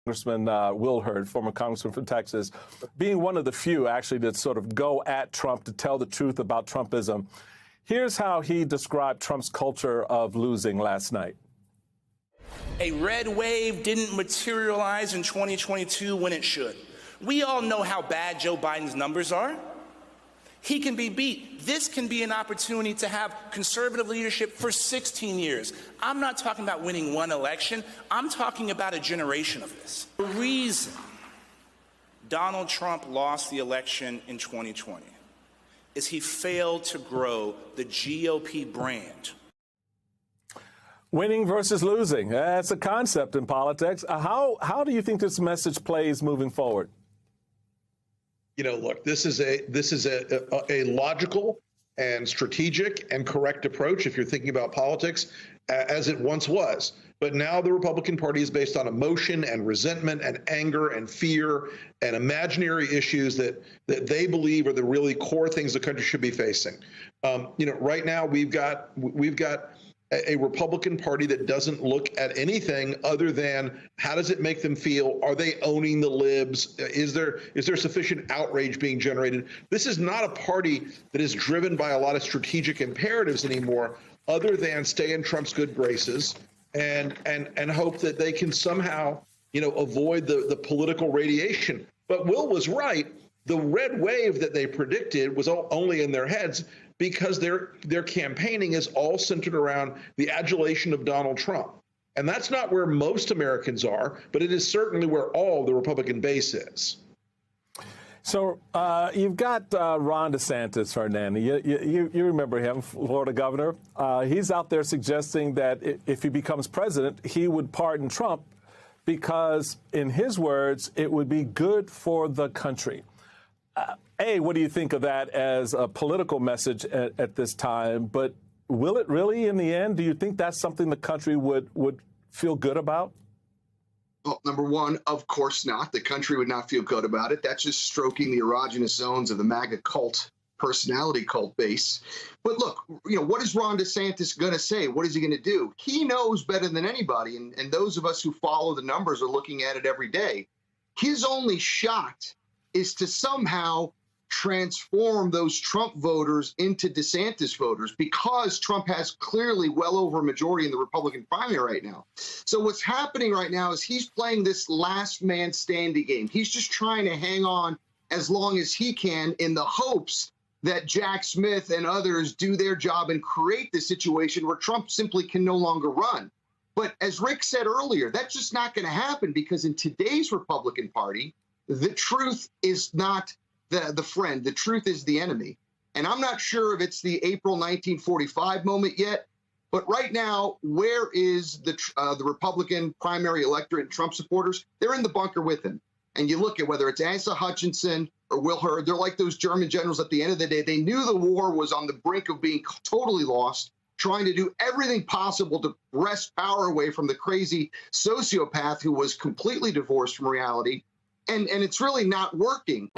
Congressman Will Hurd, former congressman from Texas, being one of the few actually that sort of go at Trump to tell the truth about Trumpism. Here's how he described Trump's culture of losing last night. A red wave didn't materialize in 2022 when it should. We all know how bad Joe Biden's numbers are. He can be beat. This can be an opportunity to have conservative leadership for 16 years. I'm not talking about winning one election. I'm talking about a generation of this. The reason Donald Trump lost the election in 2020 is he failed to grow the GOP brand. Winning versus losing. That's a concept in politics. How do you think this message plays moving forward? You know, look, this is a logical and strategic and correct approach if you're thinking about politics, as it once was. But now the Republican Party is based on emotion and resentment and anger and fear and imaginary issues that they believe are the really core things the country should be facing. You know, right now we've got a Republican Party that doesn't look at anything other than how does it make them feel? Are they owning the libs? Is there sufficient outrage being generated? This is not a party that is driven by a lot of strategic imperatives anymore, other than stay in Trump's good graces and hope that they can somehow, you know, avoid the political radiation. But Will was right. The red wave that they predicted was only in their heads, because their campaigning is all centered around the adulation of Donald Trump. And that's not where most Americans are, but it is certainly where all the Republican base is. So you've got Ron DeSantis, Ferdinand. You remember him, Florida governor. He's out there suggesting that if he becomes president, he would pardon Trump because, in his words, it would be good for the country. What do you think of that as a political message at this time? But will it really, in the end, do you think that's something the country would feel good about? Well, number one, of course not. The country would not feel good about it. That's just stroking the erogenous zones of the MAGA cult, personality cult base. But look, you know, what is Ron DeSantis going to say? What is he going to do? He knows better than anybody. And those of us who follow the numbers are looking at it every day. His only shot is to somehow transform those Trump voters into DeSantis voters, because Trump has clearly well over a majority in the Republican primary right now. So what's happening right now is he's playing this last man standing game. He's just trying to hang on as long as he can in the hopes that Jack Smith and others do their job and create the situation where Trump simply can no longer run. But as Rick said earlier, that's just not going to happen, because in today's Republican Party, the truth is not the friend. The truth is the enemy. And I'm not sure if it's the April 1945 moment yet, but right now, where is the Republican primary electorate and Trump supporters? They're in the bunker with him. And you look at whether it's Asa Hutchinson or Will Hurd, they're like those German generals at the end of the day. They knew the war was on the brink of being totally lost, trying to do everything possible to wrest power away from the crazy sociopath who was completely divorced from reality. And it's really not working.